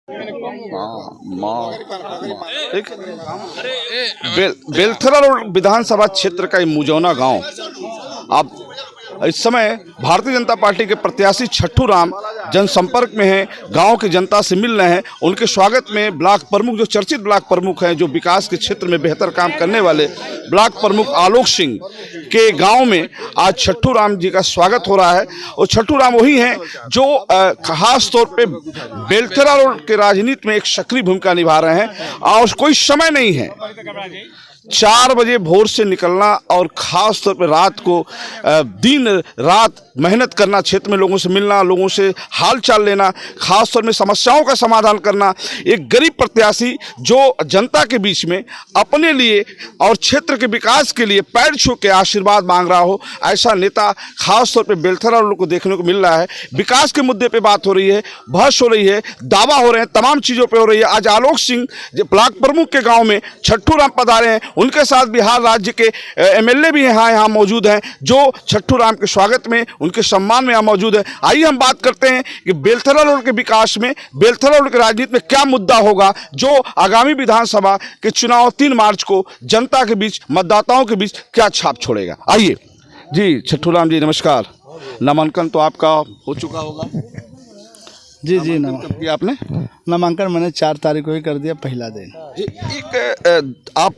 एक बेलथरा रोड विधानसभा क्षेत्र का ये मुजौना गांव। आप इस समय भारतीय जनता पार्टी के प्रत्याशी छट्टू राम जनसंपर्क में हैं, गांव की जनता से मिल रहे हैं। उनके स्वागत में ब्लॉक प्रमुख, जो चर्चित ब्लॉक प्रमुख हैं, जो विकास के क्षेत्र में बेहतर काम करने वाले ब्लॉक प्रमुख आलोक सिंह के गांव में आज छट्टू राम जी का स्वागत हो रहा है। और छट्टू राम वही हैं जो खास तौर पे बेलथरा रोड के राजनीति में एक सक्रिय भूमिका निभा रहे हैं। और कोई समय नहीं है, 4 बजे भोर से निकलना और ख़ास तौर पर रात को दिन रात मेहनत करना, क्षेत्र में लोगों से मिलना, लोगों से हाल चाल लेना, खास तौर में समस्याओं का समाधान करना। एक गरीब प्रत्याशी जो जनता के बीच में अपने लिए और क्षेत्र के विकास के लिए पैर छू के आशीर्वाद मांग रहा हो, ऐसा नेता खास तौर पर बेलथरा रोड को देखने को मिल रहा है। विकास के मुद्दे पर बात हो रही है, बहस हो रही है, दावा हो रहे हैं, तमाम चीज़ों पर हो रही है। आज आलोक सिंह जो ब्लॉक प्रमुख के गाँव में छट्टू राम पधारे हैं, उनके साथ बिहार राज्य के एमएलए भी यहाँ मौजूद हैं, जो छट्टू राम के स्वागत में, उनके सम्मान में यहाँ मौजूद है। आइए हम बात करते हैं कि बेलथरा रोड के विकास में, बेलथरा रोड की राजनीति में क्या मुद्दा होगा जो आगामी विधानसभा के चुनाव 3 मार्च को जनता के बीच, मतदाताओं के बीच क्या छाप छोड़ेगा। आइए जी। छट्टू राम जी नमस्कार। नामांकन तो आपका हो चुका होगा? जी जी। कब किया आपने नामांकन? मैंने 4 तारीख को ही कर दिया, पहला दिन। एक आप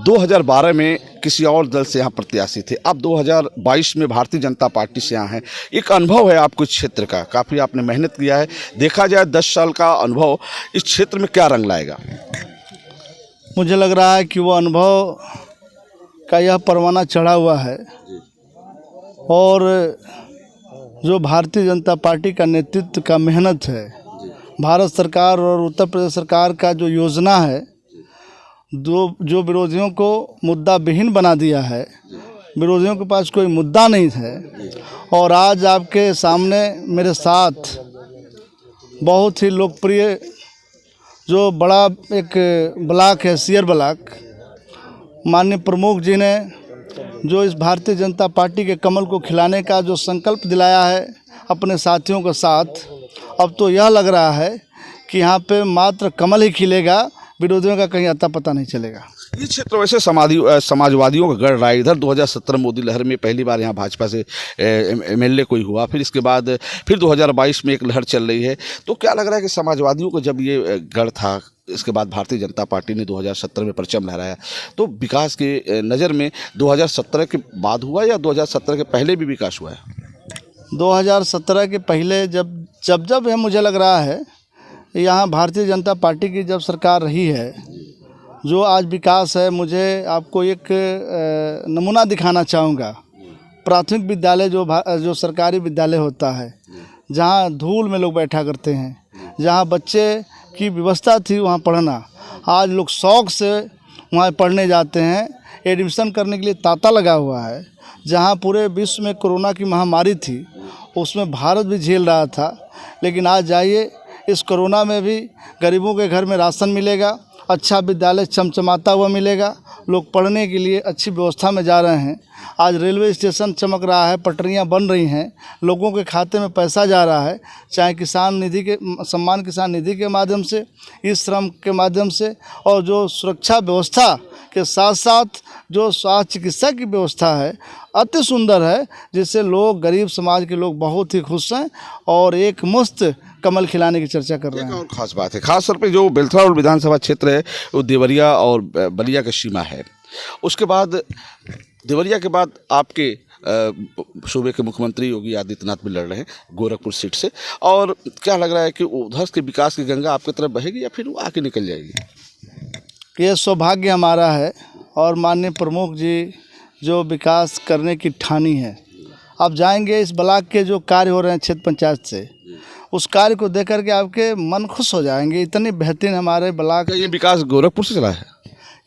2012 में किसी और दल से यहाँ प्रत्याशी थे, आप 2022 में भारतीय जनता पार्टी से यहाँ हैं। एक अनुभव है आपको इस क्षेत्र का, काफ़ी आपने मेहनत किया है। देखा जाए 10 साल का अनुभव इस क्षेत्र में क्या रंग लाएगा? मुझे लग रहा है कि वो अनुभव का यह परवाना चढ़ा हुआ है और जो भारतीय जनता पार्टी का नेतृत्व का मेहनत है, भारत सरकार और उत्तर प्रदेश सरकार का जो योजना है, जो विरोधियों को मुद्दा विहीन बना दिया है, विरोधियों के पास कोई मुद्दा नहीं है। और आज आपके सामने मेरे साथ बहुत ही लोकप्रिय जो बड़ा एक ब्लॉक है, सियर ब्लॉक, माननीय प्रमुख जी ने जो इस भारतीय जनता पार्टी के कमल को खिलाने का जो संकल्प दिलाया है अपने साथियों के साथ, अब तो यह लग रहा है कि यहाँ पे मात्र कमल ही खिलेगा, विरोधियों का कहीं अता पता नहीं चलेगा। ये क्षेत्र वैसे समाजवादियों का गढ़ रहा है। इधर 2017 मोदी लहर में पहली बार यहाँ भाजपा से एमएलए कोई हुआ, फिर इसके बाद फिर 2022 में एक लहर चल रही है। तो क्या लग रहा है कि समाजवादियों को जब ये गढ़ था, इसके बाद भारतीय जनता पार्टी ने 2017 में परचम लहराया, तो विकास के नज़र में 2017 के बाद हुआ या 2017 के पहले भी विकास हुआ है? 2017 के पहले जब है, मुझे लग रहा है यहाँ भारतीय जनता पार्टी की जब सरकार रही है, जो आज विकास है, मुझे आपको एक नमूना दिखाना चाहूँगा। प्राथमिक विद्यालय जो सरकारी विद्यालय होता है, जहाँ धूल में लोग बैठा करते हैं, जहाँ बच्चे की व्यवस्था थी वहाँ पढ़ना, आज लोग शौक़ से वहाँ पढ़ने जाते हैं। एडमिशन करने के लिए तांता लगा हुआ है। जहाँ पूरे विश्व में कोरोना की महामारी थी, उसमें भारत भी झेल रहा था, लेकिन आज जाइए, इस कोरोना में भी गरीबों के घर में राशन मिलेगा, अच्छा विद्यालय चमचमाता हुआ मिलेगा, लोग पढ़ने के लिए अच्छी व्यवस्था में जा रहे हैं। आज रेलवे स्टेशन चमक रहा है, पटरियां बन रही हैं, लोगों के खाते में पैसा जा रहा है, चाहे किसान निधि के, सम्मान किसान निधि के माध्यम से, इस श्रम के माध्यम से, और जो सुरक्षा व्यवस्था के साथ साथ जो स्वास्थ्य चिकित्सा की व्यवस्था है, अति सुंदर है, जिससे लोग, गरीब समाज के लोग बहुत ही खुश हैं और एक मुफ्त कमल खिलाने की चर्चा कर रहे हैं। और खास बात है, खास तौर पे जो बेलथरा रोड विधानसभा क्षेत्र है वो देवरिया और बलिया की सीमा है। उसके बाद देवरिया के बाद आपके सूबे के मुख्यमंत्री योगी आदित्यनाथ भी लड़ रहे हैं गोरखपुर सीट से। और क्या लग रहा है कि उधर के विकास की गंगा आपकी तरफ बहेगी या फिर वो आके निकल जाएगी? ये सौभाग्य हमारा है और माननीय प्रमुख जी जो विकास करने की ठानी है। आप जाएंगे इस ब्लॉक के जो कार्य हो रहे हैं क्षेत्र पंचायत से, उस कार्य को देख करके आपके मन खुश हो जाएंगे। इतनी बेहतरीन हमारे ब्लॉक। ये विकास गोरखपुर से चला है?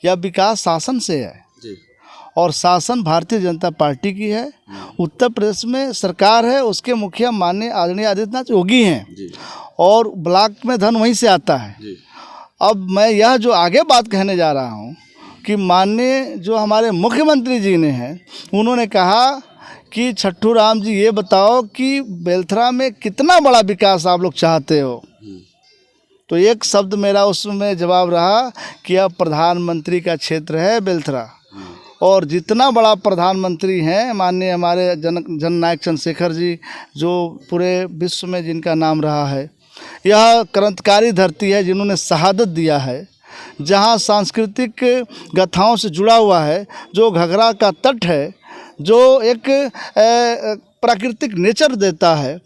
यह विकास शासन से है जी। और शासन भारतीय जनता पार्टी की है। उत्तर प्रदेश में सरकार है, उसके मुखिया माननीय आदरणीय आदित्यनाथ योगी हैं और ब्लॉक में धन वहीं से आता है जी। अब मैं यह जो आगे बात कहने जा रहा हूँ कि माननीय जो हमारे मुख्यमंत्री जी ने हैं, उन्होंने कहा कि छट्टू राम जी ये बताओ कि बेलथरा में कितना बड़ा विकास आप लोग चाहते हो। तो एक शब्द मेरा उसमें जवाब रहा कि अब प्रधानमंत्री का क्षेत्र है बेलथरा, और जितना बड़ा प्रधानमंत्री हैं माननीय हमारे जननायक चंद्रशेखर जी, जो पूरे विश्व में जिनका नाम रहा है, यह क्रांतिकारी धरती है जिन्होंने शहादत दिया है, जहाँ सांस्कृतिक गाथाओं से जुड़ा हुआ है, जो घघरा का तट है, जो एक प्राकृतिक नेचर देता है,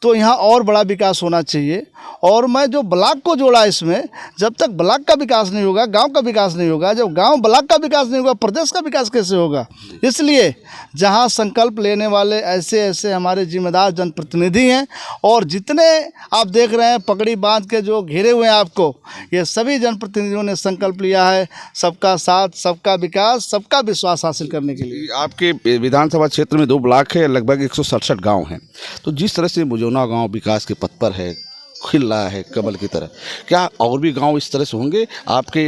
तो यहाँ और बड़ा विकास होना चाहिए। और मैं जो ब्लॉक को जोड़ा इसमें, जब तक ब्लॉक का विकास नहीं होगा, गांव का विकास नहीं होगा, जब गांव ब्लॉक का विकास नहीं होगा, प्रदेश का विकास कैसे होगा। इसलिए जहां संकल्प लेने वाले ऐसे ऐसे हमारे जिम्मेदार जनप्रतिनिधि हैं, और जितने आप देख रहे हैं पगड़ी बांध के जो घेरे हुए हैं आपको, ये सभी जनप्रतिनिधियों ने संकल्प लिया है सबका साथ, सबका विकास, सबका विश्वास हासिल करने के लिए। आपके विधानसभा क्षेत्र में 2 ब्लॉक है, लगभग 167 गांव हैं। तो जिस तरह से मुजौना गांव विकास के पथ पर है, खिल रहा है कमल की तरह, क्या और भी गांव इस तरह से होंगे आपके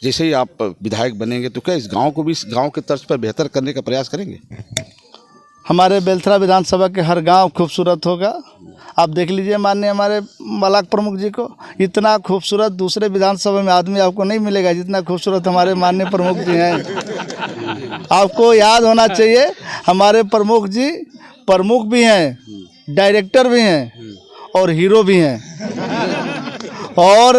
जैसे ही आप विधायक बनेंगे, तो क्या इस गांव को भी इस गांव के तर्ज पर बेहतर करने का प्रयास करेंगे? हमारे बेलथरा विधानसभा के हर गांव खूबसूरत होगा। आप देख लीजिए माननीय हमारे ब्लॉक प्रमुख जी को, इतना खूबसूरत दूसरे विधानसभा में आदमी आपको नहीं मिलेगा जितना खूबसूरत हमारे माननीय प्रमुख जी हैं। आपको याद होना चाहिए हमारे प्रमुख जी प्रमुख भी हैं, डायरेक्टर भी हैं और हीरो भी हैं। और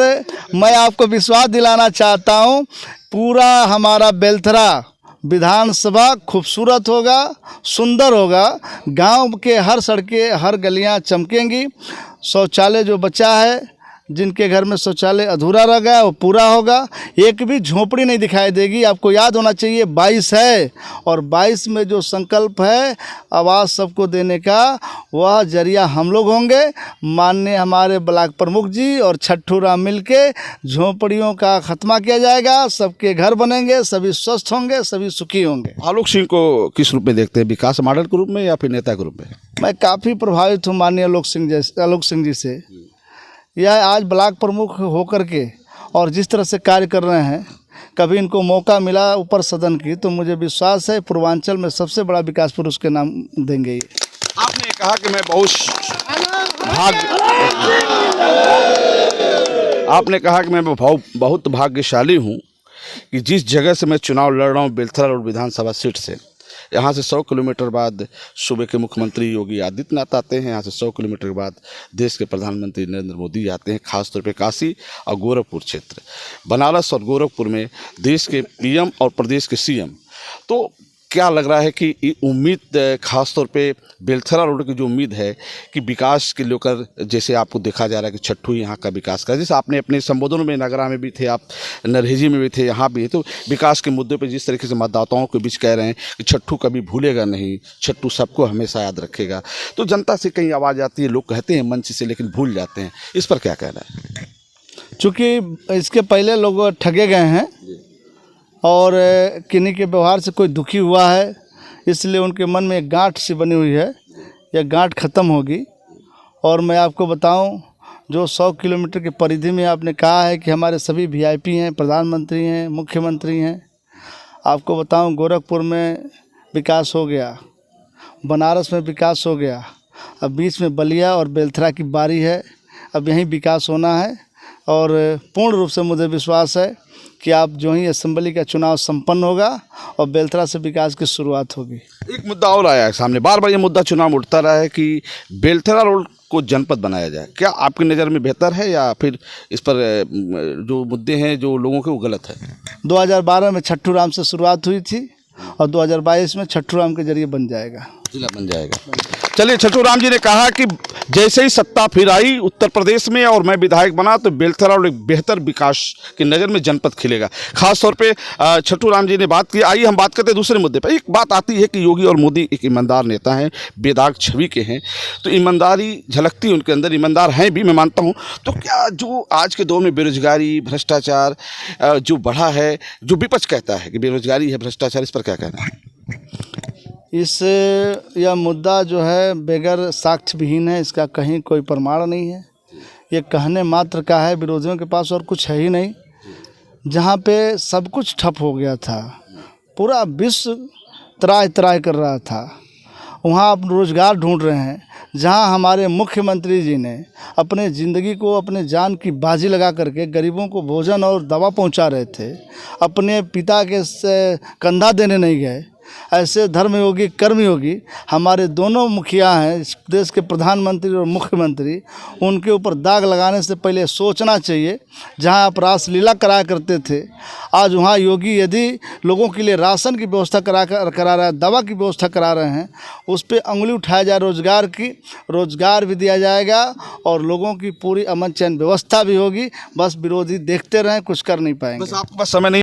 मैं आपको विश्वास दिलाना चाहता हूँ, पूरा हमारा बेलथरा विधानसभा खूबसूरत होगा, सुंदर होगा। गांव के हर सड़कें, हर गलियां चमकेंगी। शौचालय जो बचा है, जिनके घर में शौचालय अधूरा रह गया, वो पूरा होगा। एक भी झोपड़ी नहीं दिखाई देगी। आपको याद होना चाहिए 22 है, और 22 में जो संकल्प है आवाज़ सबको देने का, वह जरिया हम लोग होंगे। माननीय हमारे ब्लॉक प्रमुख जी और छट्टू राम मिल के झोपड़ियों का खात्मा किया जाएगा, सबके घर बनेंगे, सभी स्वस्थ होंगे, सभी सुखी होंगे। आलोक सिंह को किस रूप में देखते हैं, विकास मॉडल के रूप में या फिर नेता के रूप में? मैं काफ़ी प्रभावित हूँ माननीय आलोक सिंह जी से। यह आज ब्लॉक प्रमुख होकर के और जिस तरह से कार्य कर रहे हैं, कभी इनको मौका मिला ऊपर सदन की, तो मुझे विश्वास है पूर्वांचल में सबसे बड़ा विकास पुरुष के नाम देंगे। आपने कहा कि मैं बहुत भाग्यशाली हूँ कि जिस जगह से मैं चुनाव लड़ रहा हूँ, बेलथरा रोड विधानसभा सीट से, यहाँ से 100 किलोमीटर बाद सूबे के मुख्यमंत्री योगी आदित्यनाथ आते हैं। यहाँ से 100 किलोमीटर के बाद देश के प्रधानमंत्री नरेंद्र मोदी आते हैं। खासतौर पे काशी और गोरखपुर क्षेत्र, बनारस और गोरखपुर में देश के पीएम और प्रदेश के सीएम। तो क्या लग रहा है कि ये उम्मीद, खासतौर पे बेलथरा रोड की जो उम्मीद है कि विकास के लेकर, जैसे आपको देखा जा रहा है कि छट्टू यहाँ का विकास कर, जैसे आपने अपने संबोधनों में नगरा में भी थे, आप नरहेजी में भी थे, यहाँ भी है, तो विकास के मुद्दे पे जिस तरीके से मतदाताओं के बीच कह रहे हैं कि छट्टू कभी भूलेगा नहीं, छट्टू सबको हमेशा याद रखेगा, तो जनता से कहीं आवाज़ आती है, लोग कहते हैं मंच से लेकिन भूल जाते हैं। इस पर क्या कहना है? चूँकि इसके पहले लोग ठगे गए हैं और किन्हीं के व्यवहार से कोई दुखी हुआ है, इसलिए उनके मन में एक गांठ सी बनी हुई है। यह गांठ ख़त्म होगी। और मैं आपको बताऊं, जो 100 किलोमीटर की परिधि में आपने कहा है कि हमारे सभी वीआईपी हैं, प्रधानमंत्री हैं, मुख्यमंत्री हैं, आपको बताऊं गोरखपुर में विकास हो गया, बनारस में विकास हो गया, अब बीच में बलिया और बेलथरा की बारी है, अब यहीं विकास होना है। और पूर्ण रूप से मुझे विश्वास है कि आप जो ही असेंबली का चुनाव संपन्न होगा और बेलथरा से विकास की शुरुआत होगी। एक मुद्दा और आया है सामने, बार बार ये मुद्दा चुनाव उठता रहा है कि बेलथरा रोड को जनपद बनाया जाए। क्या आपकी नज़र में बेहतर है या फिर इस पर जो मुद्दे हैं जो लोगों के, वो गलत है? 2012 में छट्टू राम से शुरुआत हुई थी और 2022 में छट्टू राम के जरिए बन जाएगा, जिला बन जाएगा। चलिए, छट्टू राम जी ने कहा कि जैसे ही सत्ता फिर आई उत्तर प्रदेश में और मैं विधायक बना, तो बेलथरा और एक बेहतर विकास की नज़र में जनपद खिलेगा। खासतौर पे छट्टू राम जी ने बात की। आइए हम बात करते हैं दूसरे मुद्दे पर। एक बात आती है कि योगी और मोदी एक ईमानदार नेता हैं, बेदाग छवि के हैं, तो ईमानदारी झलकती है उनके अंदर, ईमानदार हैं भी, मैं मानता हूँ। तो क्या जो आज के दौर में बेरोजगारी, भ्रष्टाचार जो बढ़ा है, जो विपक्ष कहता है कि बेरोजगारी है, भ्रष्टाचार, इस पर क्या कहना है? यह मुद्दा जो है बेगर साक्ष्य विहीन है, इसका कहीं कोई प्रमाण नहीं है, ये कहने मात्र का है। विरोधियों के पास और कुछ है ही नहीं। जहाँ पे सब कुछ ठप हो गया था, पूरा विश्व त्राह त्राह कर रहा था, वहाँ आप रोज़गार ढूंढ रहे हैं। जहाँ हमारे मुख्यमंत्री जी ने अपने ज़िंदगी को अपने जान की बाजी लगा करके गरीबों को भोजन और दवा पहुँचा रहे थे, अपने पिता के कंधा देने नहीं गए, ऐसे धर्मयोगी कर्मयोगी हमारे दोनों मुखिया हैं इस देश के, प्रधानमंत्री और मुख्यमंत्री। उनके ऊपर दाग लगाने से पहले सोचना चाहिए। जहां आप रासलीला कराया करते थे, आज वहां योगी यदि लोगों के लिए राशन की व्यवस्था करा रहा है, दवा की व्यवस्था करा रहे हैं, उस पर अंगुली उठाया जाए। रोज़गार भी दिया जाएगा और लोगों की पूरी अमन चैन व्यवस्था भी होगी। बस विरोधी देखते रहें, कुछ कर नहीं पाएंगे। बस आपके पास समय नहीं